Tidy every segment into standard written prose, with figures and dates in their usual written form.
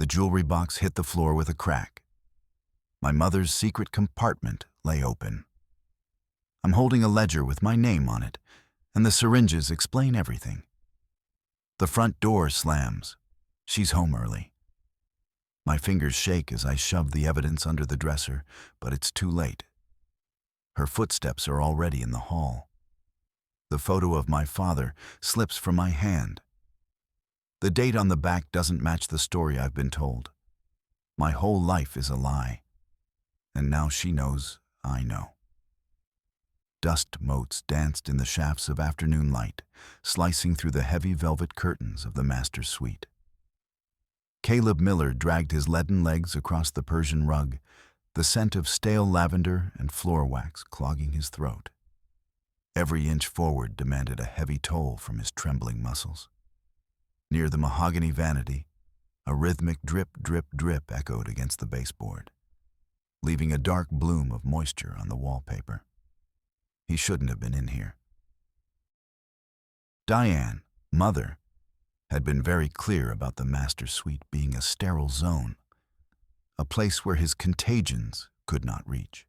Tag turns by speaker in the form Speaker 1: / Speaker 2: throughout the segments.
Speaker 1: The jewelry box hit the floor with a crack. My mother's secret compartment lay open. I'm holding a ledger with my name on it, and the syringes explain everything. The front door slams. She's home early. My fingers shake as I shove the evidence under the dresser, but it's too late. Her footsteps are already in the hall. The photo of my father slips from my hand. The date on the back doesn't match the story I've been told. My whole life is a lie. And now she knows I know. Dust motes danced in the shafts of afternoon light, slicing through the heavy velvet curtains of the master's suite. Caleb Miller dragged his leaden legs across the Persian rug, the scent of stale lavender and floor wax clogging his throat. Every inch forward demanded a heavy toll from his trembling muscles. Near the mahogany vanity, a rhythmic drip, drip, drip echoed against the baseboard, leaving a dark bloom of moisture on the wallpaper. He shouldn't have been in here. Diane, mother, had been very clear about the master suite being a sterile zone, a place where his contagions could not reach.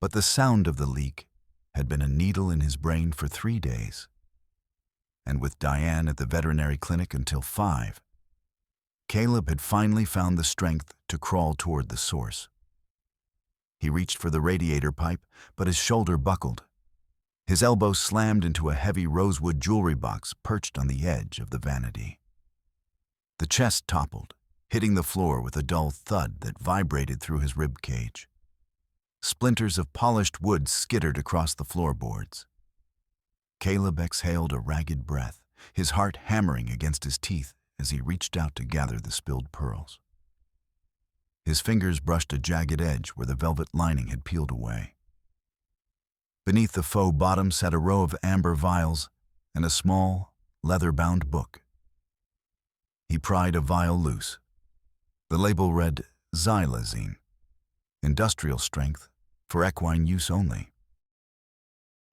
Speaker 1: But the sound of the leak had been a needle in his brain for 3 days. And with Diane at the veterinary clinic until 5, Caleb had finally found the strength to crawl toward the source. He reached for the radiator pipe, but his shoulder buckled. His elbow slammed into a heavy rosewood jewelry box perched on the edge of the vanity. The chest toppled, hitting the floor with a dull thud that vibrated through his rib cage. Splinters of polished wood skittered across the floorboards. Caleb exhaled a ragged breath, his heart hammering against his teeth as he reached out to gather the spilled pearls. His fingers brushed a jagged edge where the velvet lining had peeled away. Beneath the faux bottom sat a row of amber vials and a small, leather-bound book. He pried a vial loose. The label read xylazine, industrial strength, for equine use only.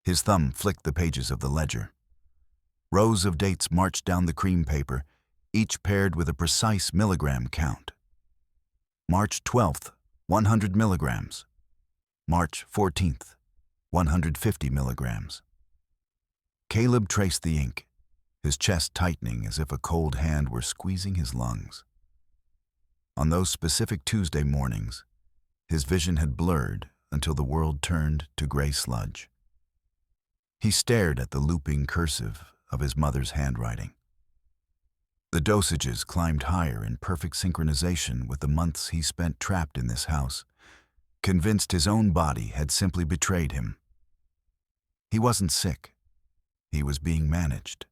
Speaker 1: His thumb flicked the pages of the ledger. Rows of dates marched down the cream paper, each paired with a precise milligram count. March 12th, 100 milligrams. March 14th, 150 milligrams. Caleb traced the ink, his chest tightening as if a cold hand were squeezing his lungs. On those specific Tuesday mornings, his vision had blurred until the world turned to gray sludge. He stared at the looping cursive of his mother's handwriting. The dosages climbed higher in perfect synchronization with the months he spent trapped in this house, convinced his own body had simply betrayed him. He wasn't sick. He was being managed.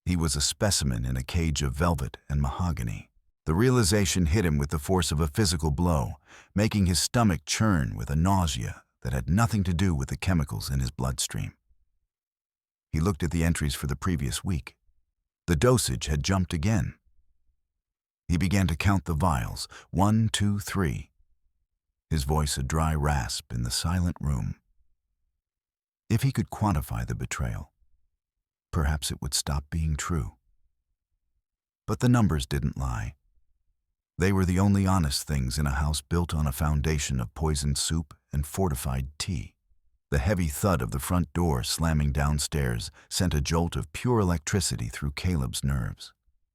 Speaker 1: He was a specimen in a cage of velvet and mahogany. The realization hit him with the force of a physical blow, making his stomach churn with a nausea that had nothing to do with the chemicals in his bloodstream. He looked at the entries for the previous week. The dosage had jumped again. He began to count the vials, 1, 2, 3. His voice a dry rasp in the silent room. If he could quantify the betrayal, perhaps it would stop being true. But the numbers didn't lie. They were the only honest things in a house built on a foundation of poisoned soup and fortified tea. The heavy thud of the front door slamming downstairs sent a jolt of pure electricity through Caleb's nerves.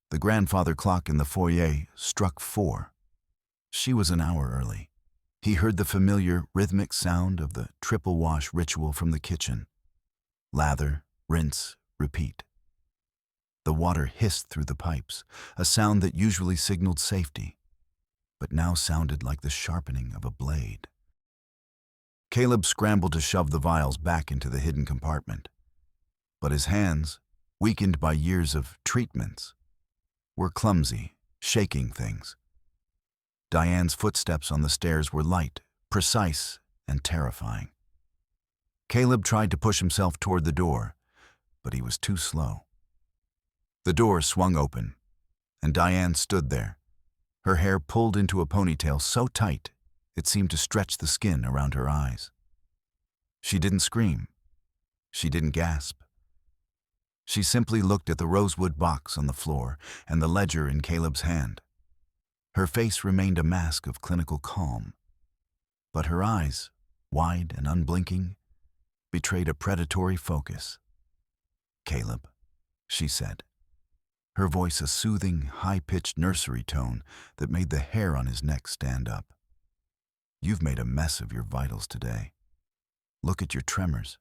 Speaker 1: The grandfather clock in the foyer struck 4. She was an hour early. He heard the familiar rhythmic sound of the triple wash ritual from the kitchen. Lather, rinse, repeat. The water hissed through the pipes, a sound that usually signaled safety, but now sounded like the sharpening of a blade. Caleb scrambled to shove the vials back into the hidden compartment, but his hands, weakened by years of treatments, were clumsy, shaking things. Diane's footsteps on the stairs were light, precise, and terrifying. Caleb tried to push himself toward the door, but he was too slow. The door swung open, and Diane stood there, her hair pulled into a ponytail so tight it seemed to stretch the skin around her eyes. She didn't scream. She didn't gasp. She simply looked at the rosewood box on the floor and the ledger in Caleb's hand. Her face remained a mask of clinical calm, but her eyes, wide and unblinking, betrayed a predatory focus. "Caleb," she said, her voice a soothing, high-pitched nursery tone that made the hair on his neck stand up. "You've made a mess of your vitals today. Look at your tremors.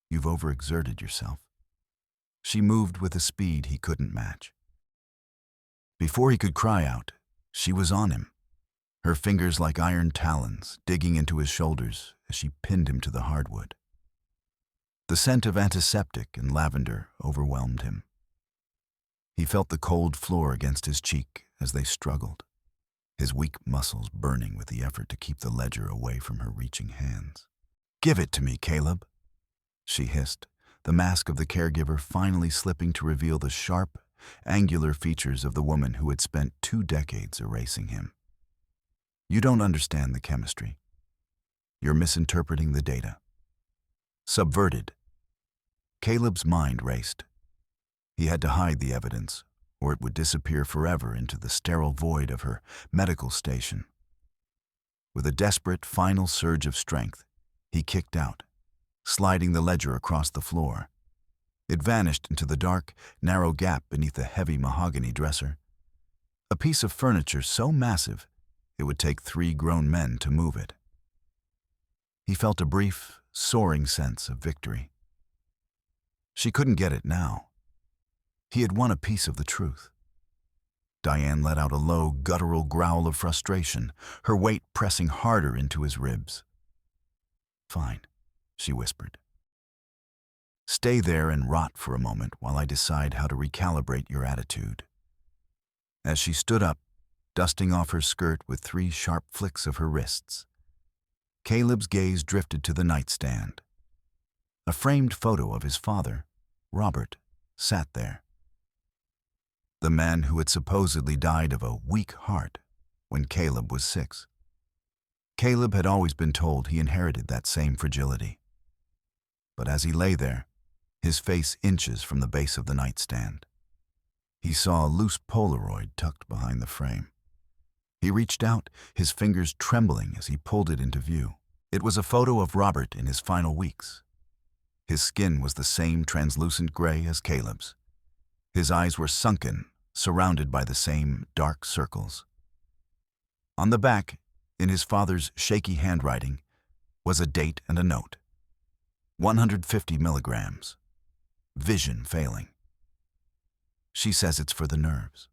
Speaker 1: You've overexerted yourself." She moved with a speed he couldn't match. Before he could cry out, she was on him, her fingers like iron talons digging into his shoulders as she pinned him to the hardwood. The scent of antiseptic and lavender overwhelmed him. He felt the cold floor against his cheek as they struggled, his weak muscles burning with the effort to keep the ledger away from her reaching hands. "Give it to me, Caleb," she hissed, the mask of the caregiver finally slipping to reveal the sharp, angular features of the woman who had spent 2 decades erasing him. "You don't understand the chemistry. You're misinterpreting the data." Subverted, Caleb's mind raced. He had to hide the evidence, or it would disappear forever into the sterile void of her medical station. With a desperate final surge of strength, he kicked out, sliding the ledger across the floor. It vanished into the dark, narrow gap beneath the heavy mahogany dresser. A piece of furniture so massive, it would take 3 grown men to move it. He felt a brief, soaring sense of victory. She couldn't get it now. He had won a piece of the truth. Diane let out a low, guttural growl of frustration, her weight pressing harder into his ribs. "Fine," she whispered. "Stay there and rot for a moment while I decide how to recalibrate your attitude." As she stood up, dusting off her skirt with 3 sharp flicks of her wrists, Caleb's gaze drifted to the nightstand. A framed photo of his father, Robert, sat there. The man who had supposedly died of a weak heart when Caleb was 6. Caleb had always been told he inherited that same fragility. But as he lay there, his face inches from the base of the nightstand, he saw a loose Polaroid tucked behind the frame. He reached out, his fingers trembling as he pulled it into view. It was a photo of Robert in his final weeks. His skin was the same translucent gray as Caleb's. His eyes were sunken, surrounded by the same dark circles. On the back, in his father's shaky handwriting, was a date and a note. 150 milligrams. Vision failing. She says it's for the nerves.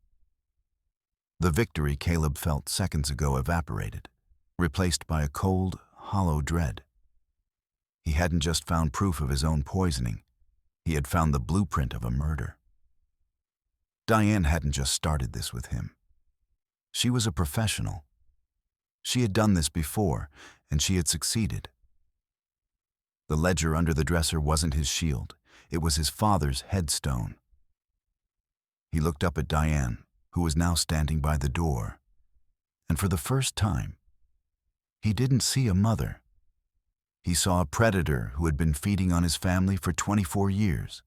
Speaker 1: The victory Caleb felt seconds ago evaporated, replaced by a cold, hollow dread. He hadn't just found proof of his own poisoning, he had found the blueprint of a murder. Diane hadn't just started this with him. She was a professional. She had done this before, and she had succeeded. The ledger under the dresser wasn't his shield, it was his father's headstone. He looked up at Diane, who was now standing by the door, and for the first time, he didn't see a mother. He saw a predator who had been feeding on his family for 24 years,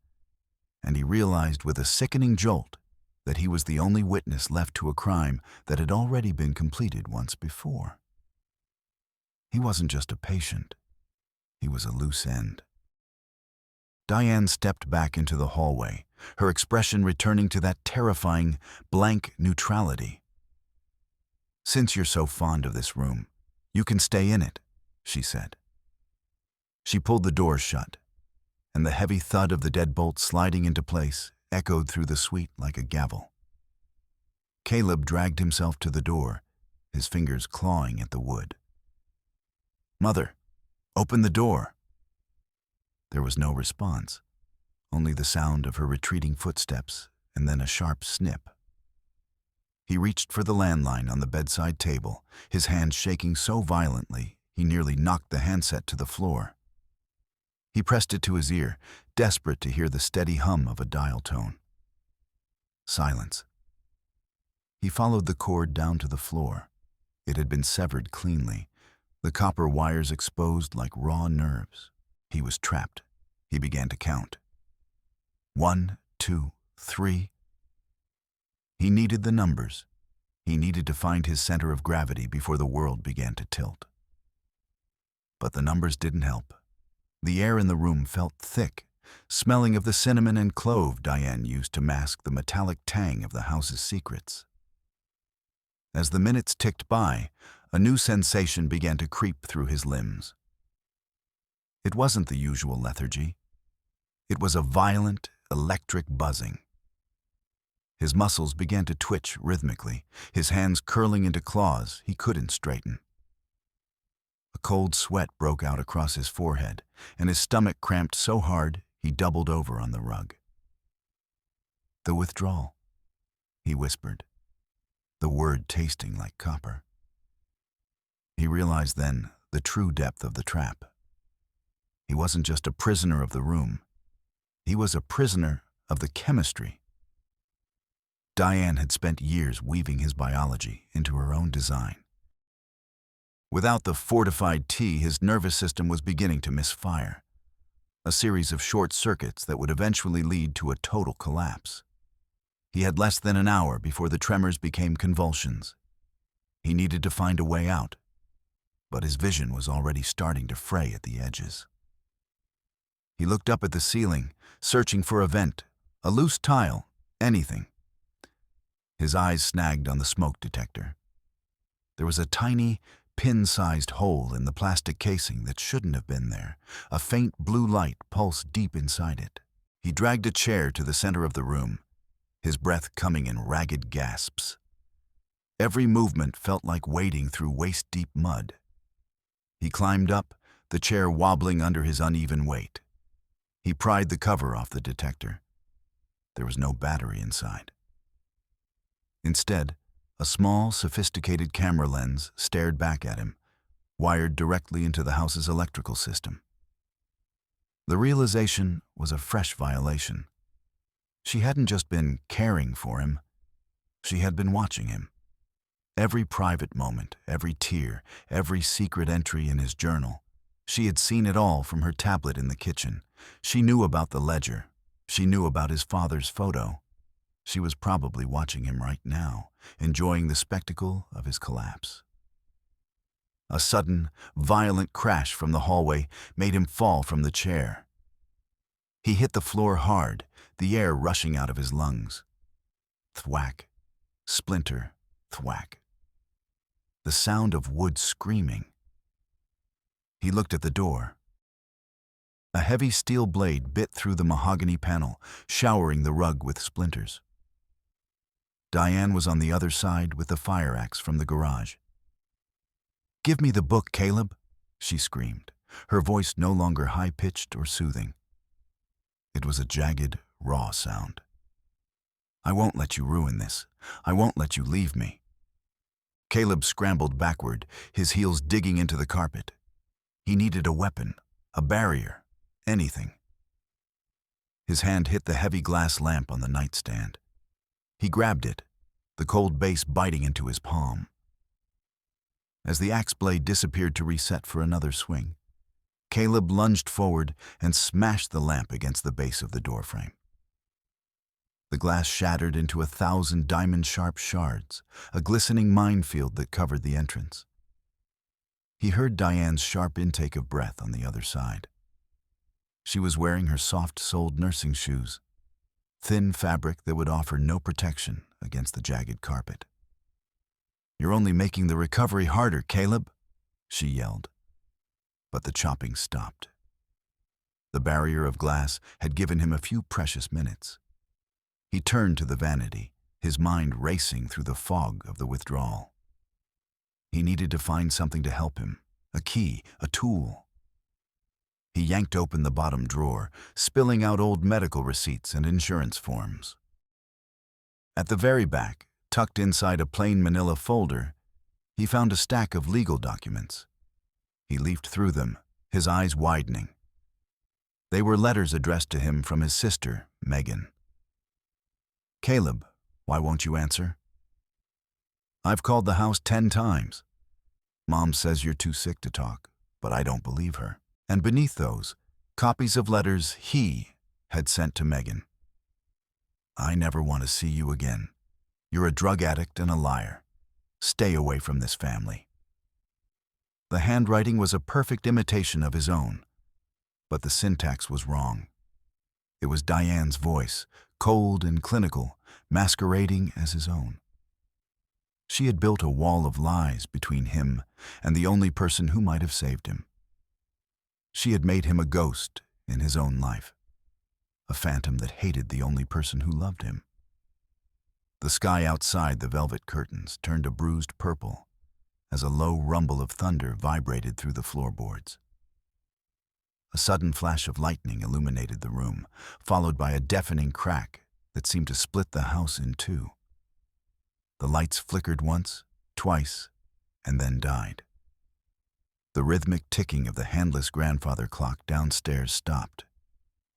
Speaker 1: and he realized with a sickening jolt that he was the only witness left to a crime that had already been completed once before. He wasn't just a patient, he was a loose end. Diane stepped back into the hallway, her expression returning to that terrifying, blank neutrality. "Since you're so fond of this room, you can stay in it," she said. She pulled the door shut, and the heavy thud of the deadbolt sliding into place echoed through the suite like a gavel. Caleb dragged himself to the door, his fingers clawing at the wood. "Mother, open the door." There was no response, only the sound of her retreating footsteps and then a sharp snip. He reached for the landline on the bedside table, his hand shaking so violently he nearly knocked the handset to the floor. He pressed it to his ear, desperate to hear the steady hum of a dial tone. Silence. He followed the cord down to the floor. It had been severed cleanly, the copper wires exposed like raw nerves. He was trapped. He began to count. 1, 2, 3. He needed the numbers. He needed to find his center of gravity before the world began to tilt. But the numbers didn't help. The air in the room felt thick, smelling of the cinnamon and clove Diane used to mask the metallic tang of the house's secrets. As the minutes ticked by, a new sensation began to creep through his limbs. It wasn't the usual lethargy. It was a violent, electric buzzing. His muscles began to twitch rhythmically, his hands curling into claws he couldn't straighten. A cold sweat broke out across his forehead, and his stomach cramped so hard he doubled over on the rug. "The withdrawal," he whispered, the word tasting like copper. He realized then the true depth of the trap. He wasn't just a prisoner of the room. He was a prisoner of the chemistry. Diane had spent years weaving his biology into her own design. Without the fortified tea, his nervous system was beginning to misfire, a series of short circuits that would eventually lead to a total collapse. He had less than an hour before the tremors became convulsions. He needed to find a way out, but his vision was already starting to fray at the edges. He looked up at the ceiling, searching for a vent, a loose tile, anything. His eyes snagged on the smoke detector. There was a tiny, pin-sized hole in the plastic casing that shouldn't have been there. A faint blue light pulsed deep inside it. He dragged a chair to the center of the room, his breath coming in ragged gasps. Every movement felt like wading through waist-deep mud. He climbed up, the chair wobbling under his uneven weight. He pried the cover off the detector. There was no battery inside. Instead, a small, sophisticated camera lens stared back at him, wired directly into the house's electrical system. The realization was a fresh violation. She hadn't just been caring for him, she had been watching him. Every private moment, every tear, every secret entry in his journal. She had seen it all from her tablet in the kitchen. She knew about the ledger. She knew about his father's photo. She was probably watching him right now, enjoying the spectacle of his collapse. A sudden, violent crash from the hallway made him fall from the chair. He hit the floor hard, the air rushing out of his lungs. Thwack, splinter, thwack. The sound of wood screaming. He looked at the door. A heavy steel blade bit through the mahogany panel, showering the rug with splinters. Diane was on the other side with the fire axe from the garage. "Give me the book, Caleb," she screamed, her voice no longer high-pitched or soothing. It was a jagged, raw sound. "I won't let you ruin this. I won't let you leave me." Caleb scrambled backward, his heels digging into the carpet. He needed a weapon, a barrier, anything. His hand hit the heavy glass lamp on the nightstand. He grabbed it, the cold base biting into his palm. As the axe blade disappeared to reset for another swing, Caleb lunged forward and smashed the lamp against the base of the doorframe. The glass shattered into 1,000 diamond-sharp shards, a glistening minefield that covered the entrance. He heard Diane's sharp intake of breath on the other side. She was wearing her soft-soled nursing shoes, thin fabric that would offer no protection against the jagged carpet. "You're only making the recovery harder, Caleb," she yelled. But the chopping stopped. The barrier of glass had given him a few precious minutes. He turned to the vanity, his mind racing through the fog of the withdrawal. He needed to find something to help him, a key, a tool. He yanked open the bottom drawer, spilling out old medical receipts and insurance forms. At the very back, tucked inside a plain manila folder, he found a stack of legal documents. He leafed through them, his eyes widening. They were letters addressed to him from his sister, Megan. "Caleb, why won't you answer? I've called the house 10 times. Mom says you're too sick to talk, but I don't believe her." And beneath those, copies of letters he had sent to Megan. "I never want to see you again. You're a drug addict and a liar. Stay away from this family. The handwriting was a perfect imitation of his own, but the syntax was wrong. It was Diane's voice, cold and clinical, masquerading as his own. She had built a wall of lies between him and the only person who might have saved him. She had made him a ghost in his own life, a phantom that hated the only person who loved him. The sky outside the velvet curtains turned a bruised purple as a low rumble of thunder vibrated through the floorboards. A sudden flash of lightning illuminated the room, followed by a deafening crack that seemed to split the house in two. The lights flickered once, twice, and then died. The rhythmic ticking of the handless grandfather clock downstairs stopped,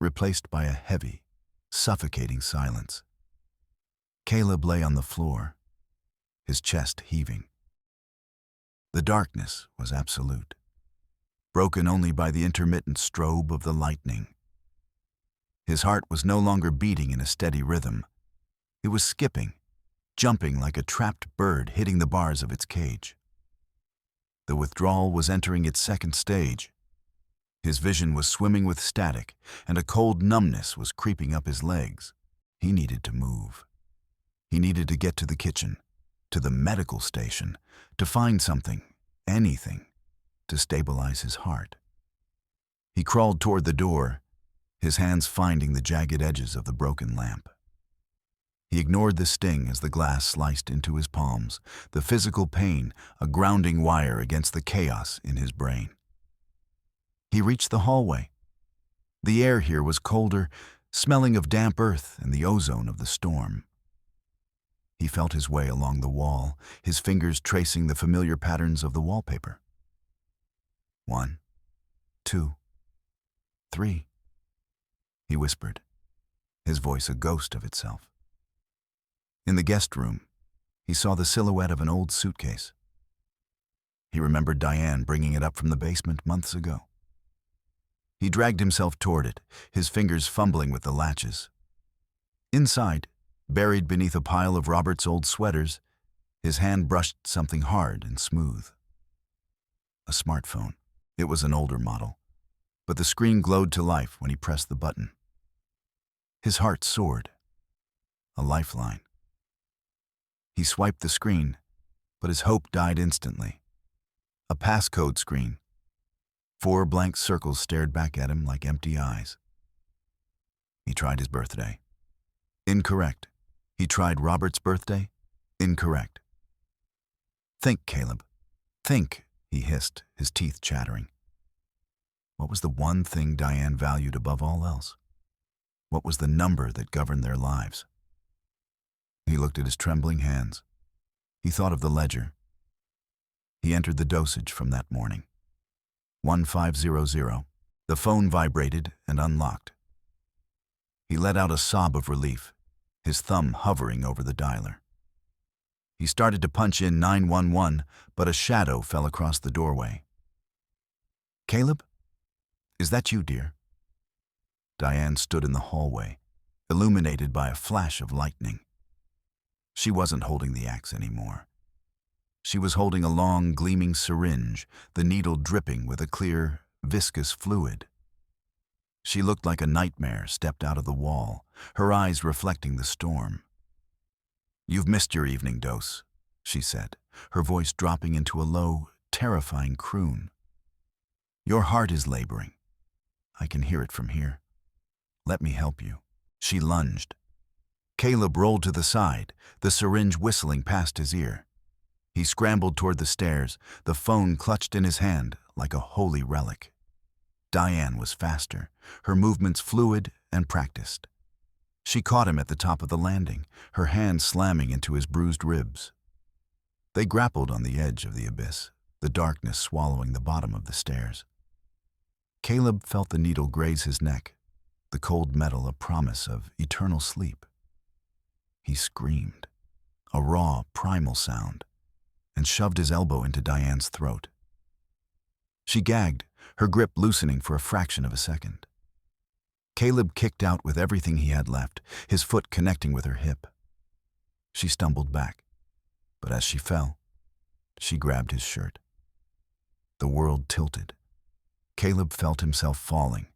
Speaker 1: replaced by a heavy, suffocating silence. Caleb lay on the floor, his chest heaving. The darkness was absolute, broken only by the intermittent strobe of the lightning. His heart was no longer beating in a steady rhythm. It was skipping, jumping like a trapped bird hitting the bars of its cage. The withdrawal was entering its second stage. His vision was swimming with static, and a cold numbness was creeping up his legs. He needed to move. He needed to get to the kitchen, to the medical station, to find something, anything, to stabilize his heart. He crawled toward the door, his hands finding the jagged edges of the broken lamp. He ignored the sting as the glass sliced into his palms, the physical pain, a grounding wire against the chaos in his brain. He reached the hallway. The air here was colder, smelling of damp earth and the ozone of the storm. He felt his way along the wall, his fingers tracing the familiar patterns of the wallpaper. 1, 2, 3, he whispered, his voice a ghost of itself. In the guest room, he saw the silhouette of an old suitcase. He remembered Diane bringing it up from the basement months ago. He dragged himself toward it, his fingers fumbling with the latches. Inside, buried beneath a pile of Robert's old sweaters, his hand brushed something hard and smooth. A smartphone. It was an older model, but the screen glowed to life when he pressed the button. His heart soared. A lifeline. He swiped the screen, but his hope died instantly. A passcode screen. 4 blank circles stared back at him like empty eyes. He tried his birthday. Incorrect. He tried Robert's birthday. Incorrect. Think, Caleb. Think, he hissed, his teeth chattering. What was the one thing Diane valued above all else? What was the number that governed their lives? He looked at his trembling hands. He thought of the ledger. He entered the dosage from that morning. 1500. The phone vibrated and unlocked. He let out a sob of relief, his thumb hovering over the dialer. He started to punch in 911, but a shadow fell across the doorway. Caleb? Is that you, dear? Diane stood in the hallway, illuminated by a flash of lightning. She wasn't holding the axe anymore. She was holding a long, gleaming syringe, the needle dripping with a clear, viscous fluid. She looked like a nightmare stepped out of the wall, her eyes reflecting the storm. You've missed your evening dose, she said, her voice dropping into a low, terrifying croon. Your heart is laboring. I can hear it from here. Let me help you. She lunged. Caleb rolled to the side, the syringe whistling past his ear. He scrambled toward the stairs, the phone clutched in his hand like a holy relic. Diane was faster, her movements fluid and practiced. She caught him at the top of the landing, her hand slamming into his bruised ribs. They grappled on the edge of the abyss, the darkness swallowing the bottom of the stairs. Caleb felt the needle graze his neck, the cold metal a promise of eternal sleep. He screamed, a raw, primal sound, and shoved his elbow into Diane's throat. She gagged, her grip loosening for a fraction of a second. Caleb kicked out with everything he had left, his foot connecting with her hip. She stumbled back, but as she fell, She grabbed his shirt. The world tilted. Caleb felt himself falling,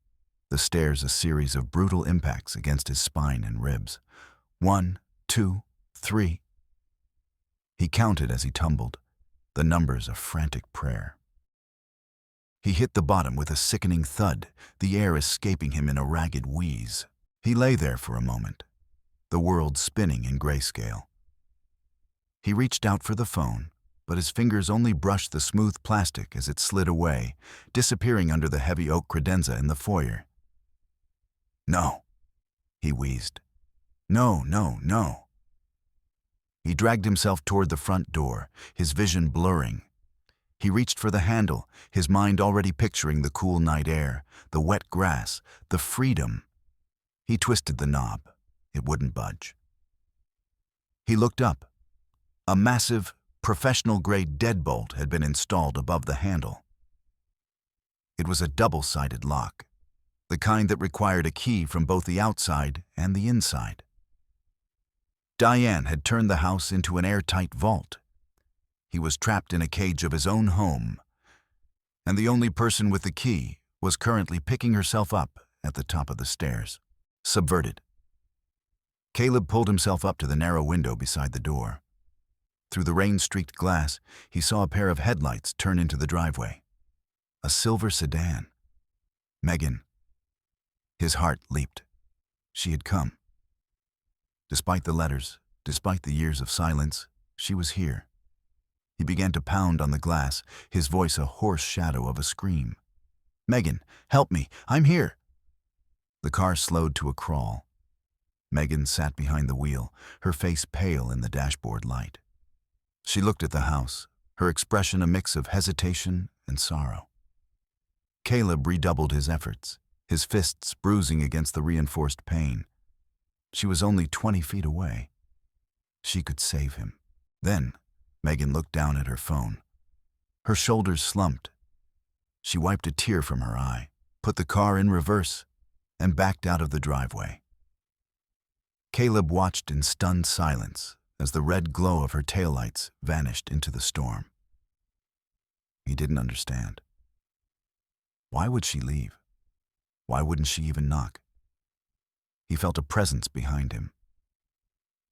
Speaker 1: the stairs a series of brutal impacts against his spine and ribs. 1, 2, 3. He counted as he tumbled, the numbers a frantic prayer. He hit the bottom with a sickening thud, the air escaping him in a ragged wheeze. He lay there for a moment, the world spinning in grayscale. He reached out for the phone, but his fingers only brushed the smooth plastic as it slid away, disappearing under the heavy oak credenza in the foyer. "No," he wheezed. "No, no, no." He dragged himself toward the front door, his vision blurring. He reached for the handle, his mind already picturing the cool night air, the wet grass, the freedom. He twisted the knob. It wouldn't budge. He looked up. A massive, professional-grade deadbolt had been installed above the handle. It was a double-sided lock, the kind that required a key from both the outside and the inside. Diane had turned the house into an airtight vault. He was trapped in a cage of his own home, and the only person with the key was currently picking herself up at the top of the stairs. Subverted. Caleb pulled himself up to the narrow window beside the door. Through the rain-streaked glass, he saw a pair of headlights turn into the driveway. A silver sedan. Megan. His heart leaped. She had come. Despite the letters, despite the years of silence, she was here. He began to pound on the glass, his voice a hoarse shadow of a scream. "Megan, help me! I'm here!" The car slowed to a crawl. Megan sat behind the wheel, her face pale in the dashboard light. She looked at the house, her expression a mix of hesitation and sorrow. Caleb redoubled his efforts, his fists bruising against the reinforced pane. She was only 20 feet away. She could save him. Then, Megan looked down at her phone. Her shoulders slumped. She wiped a tear from her eye, put the car in reverse, and backed out of the driveway. Caleb watched in stunned silence as the red glow of her taillights vanished into the storm. He didn't understand. Why would she leave? Why wouldn't she even knock? He felt a presence behind him.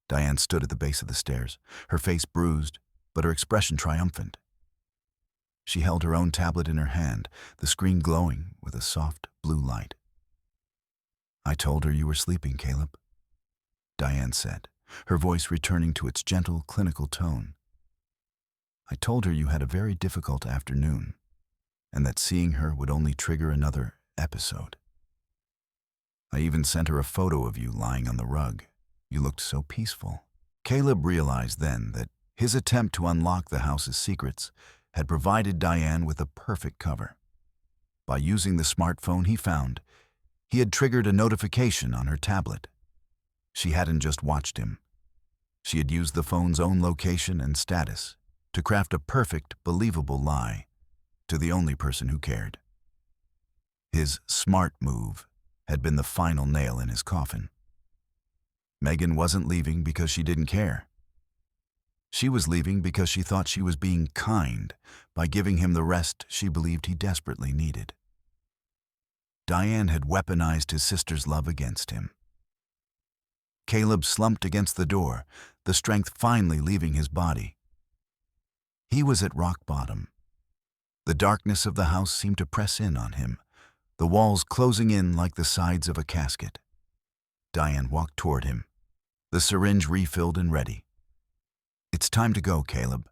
Speaker 1: Diane stood at the base of the stairs, her face bruised, but her expression triumphant. She held her own tablet in her hand, the screen glowing with a soft blue light. "I told her you were sleeping, Caleb," Diane said, her voice returning to its gentle, clinical tone. "I told her you had a very difficult afternoon, and that seeing her would only trigger another episode. I even sent her a photo of you lying on the rug. You looked so peaceful." Caleb realized then that his attempt to unlock the house's secrets had provided Diane with a perfect cover. By using the smartphone he found, he had triggered a notification on her tablet. She hadn't just watched him. She had used the phone's own location and status to craft a perfect, believable lie to the only person who cared. His smart move had been the final nail in his coffin. Megan wasn't leaving because she didn't care. She was leaving because she thought she was being kind by giving him the rest she believed he desperately needed. Diane had weaponized his sister's love against him. Caleb slumped against the door, the strength finally leaving his body. He was at rock bottom. The darkness of the house seemed to press in on him, the walls closing in like the sides of a casket. Diane walked toward him, the syringe refilled and ready. "It's time to go, Caleb.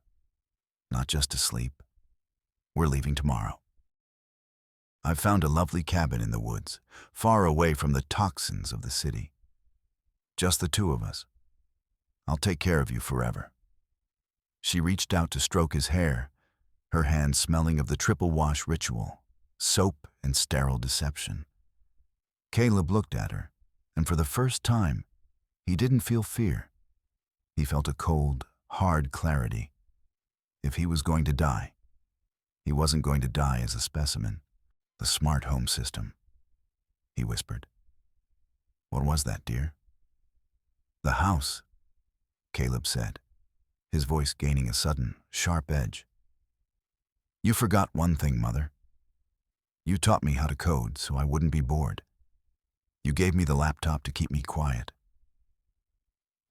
Speaker 1: Not just to sleep. We're leaving tomorrow. I've found a lovely cabin in the woods, far away from the toxins of the city. Just the two of us. I'll take care of you forever." She reached out to stroke his hair, her hand smelling of the triple wash ritual, soap and sterile deception. Caleb looked at her, and for the first time, he didn't feel fear. He felt a cold, hard clarity. If he was going to die, he wasn't going to die as a specimen. "The smart home system," he whispered. "What was that, dear?" "The house," Caleb said, his voice gaining a sudden, sharp edge. "You forgot one thing, Mother. You taught me how to code so I wouldn't be bored. You gave me the laptop to keep me quiet."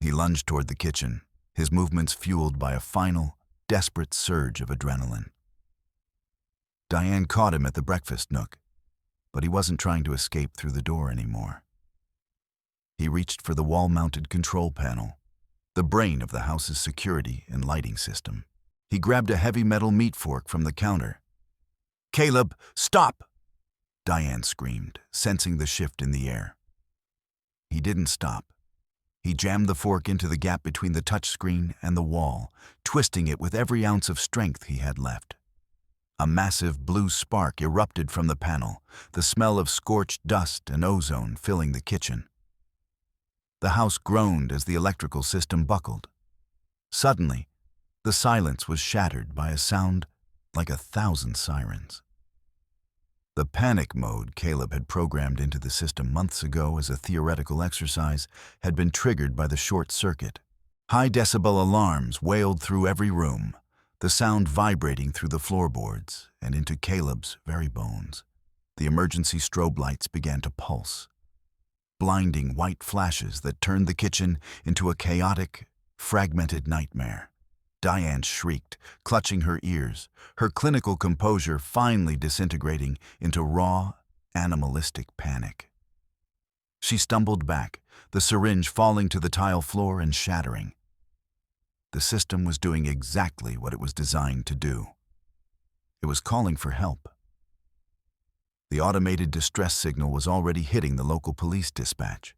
Speaker 1: He lunged toward the kitchen, his movements fueled by a final, desperate surge of adrenaline. Diane caught him at the breakfast nook, but he wasn't trying to escape through the door anymore. He reached for the wall-mounted control panel, the brain of the house's security and lighting system. He grabbed a heavy metal meat fork from the counter. "Caleb, stop!" Diane screamed, sensing the shift in the air. He didn't stop. He jammed the fork into the gap between the touchscreen and the wall, twisting it with every ounce of strength he had left. A massive blue spark erupted from the panel, the smell of scorched dust and ozone filling the kitchen. The house groaned as the electrical system buckled. Suddenly, the silence was shattered by a sound like 1,000 sirens. The panic mode Caleb had programmed into the system months ago as a theoretical exercise had been triggered by the short circuit. High-decibel alarms wailed through every room, the sound vibrating through the floorboards and into Caleb's very bones. The emergency strobe lights began to pulse, blinding white flashes that turned the kitchen into a chaotic, fragmented nightmare. Diane shrieked, clutching her ears, her clinical composure finally disintegrating into raw, animalistic panic. She stumbled back, the syringe falling to the tile floor and shattering. The system was doing exactly what it was designed to do. It was calling for help. The automated distress signal was already hitting the local police dispatch.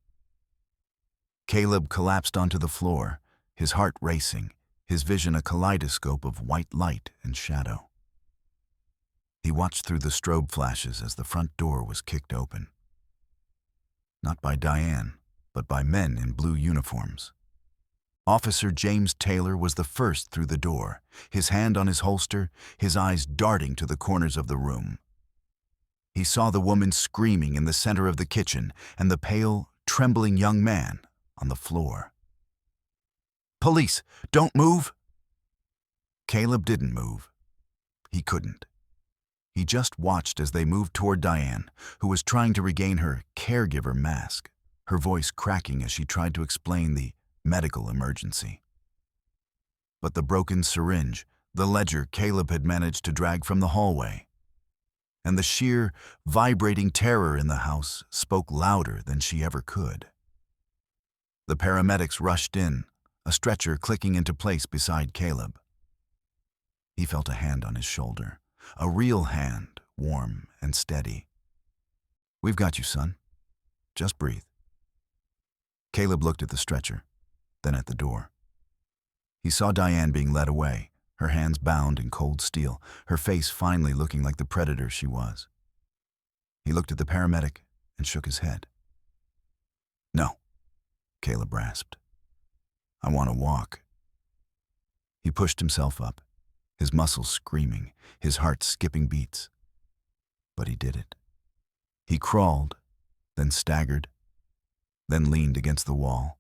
Speaker 1: Caleb collapsed onto the floor, his heart racing, his vision a kaleidoscope of white light and shadow. He watched through the strobe flashes as the front door was kicked open. Not by Diane, but by men in blue uniforms. Officer James Taylor was the first through the door, his hand on his holster, his eyes darting to the corners of the room. He saw the woman screaming in the center of the kitchen and the pale, trembling young man on the floor. "Police, don't move!" Caleb didn't move. He couldn't. He just watched as they moved toward Diane, who was trying to regain her caregiver mask, her voice cracking as she tried to explain the medical emergency. But the broken syringe, the ledger Caleb had managed to drag from the hallway, and the sheer, vibrating terror in the house spoke louder than she ever could. The paramedics rushed in, a stretcher clicking into place beside Caleb. He felt a hand on his shoulder, a real hand, warm and steady. "We've got you, son. Just breathe." Caleb looked at the stretcher, then at the door. He saw Diane being led away, her hands bound in cold steel, her face finally looking like the predator she was. He looked at the paramedic and shook his head. "No," Caleb rasped. "I want to walk." He pushed himself up, his muscles screaming, his heart skipping beats. But he did it. He crawled, then staggered, then leaned against the wall.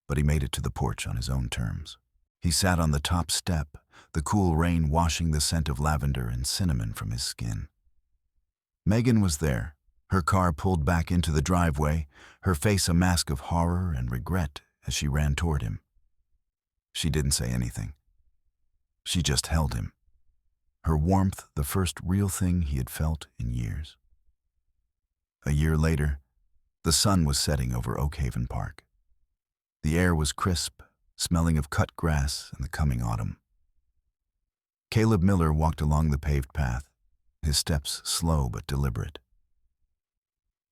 Speaker 1: But he made it to the porch on his own terms. He sat on the top step, the cool rain washing the scent of lavender and cinnamon from his skin. Megan was there, her car pulled back into the driveway, her face a mask of horror and regret as she ran toward him. She didn't say anything. She just held him, her warmth the first real thing he had felt in years. A year later, the sun was setting over Oak Haven Park. The air was crisp, smelling of cut grass and the coming autumn. Caleb Miller walked along the paved path, his steps slow but deliberate.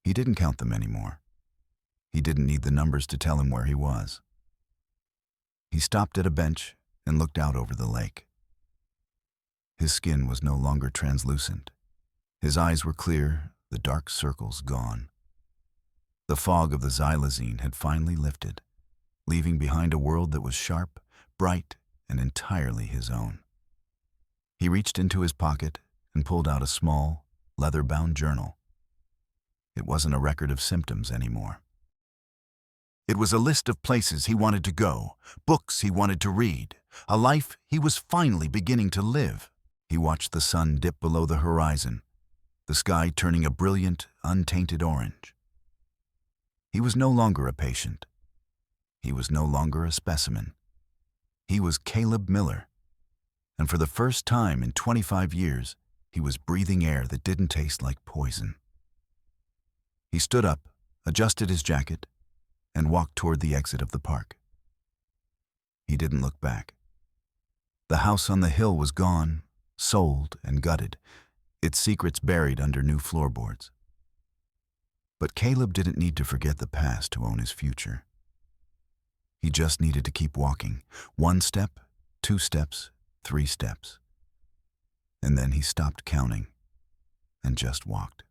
Speaker 1: He didn't count them anymore. He didn't need the numbers to tell him where he was. He stopped at a bench and looked out over the lake. His skin was no longer translucent. His eyes were clear, the dark circles gone. The fog of the xylazine had finally lifted, leaving behind a world that was sharp, bright, and entirely his own. He reached into his pocket and pulled out a small, leather-bound journal. It wasn't a record of symptoms anymore. It was a list of places he wanted to go, books he wanted to read, a life he was finally beginning to live. He watched the sun dip below the horizon, the sky turning a brilliant, untainted orange. He was no longer a patient. He was no longer a specimen. He was Caleb Miller, and for the first time in 25 years, he was breathing air that didn't taste like poison. He stood up, adjusted his jacket, and walked toward the exit of the park. He didn't look back. The house on the hill was gone, sold and gutted, its secrets buried under new floorboards. But Caleb didn't need to forget the past to own his future. He just needed to keep walking, 1 step, 2 steps, 3 steps. And then he stopped counting and just walked.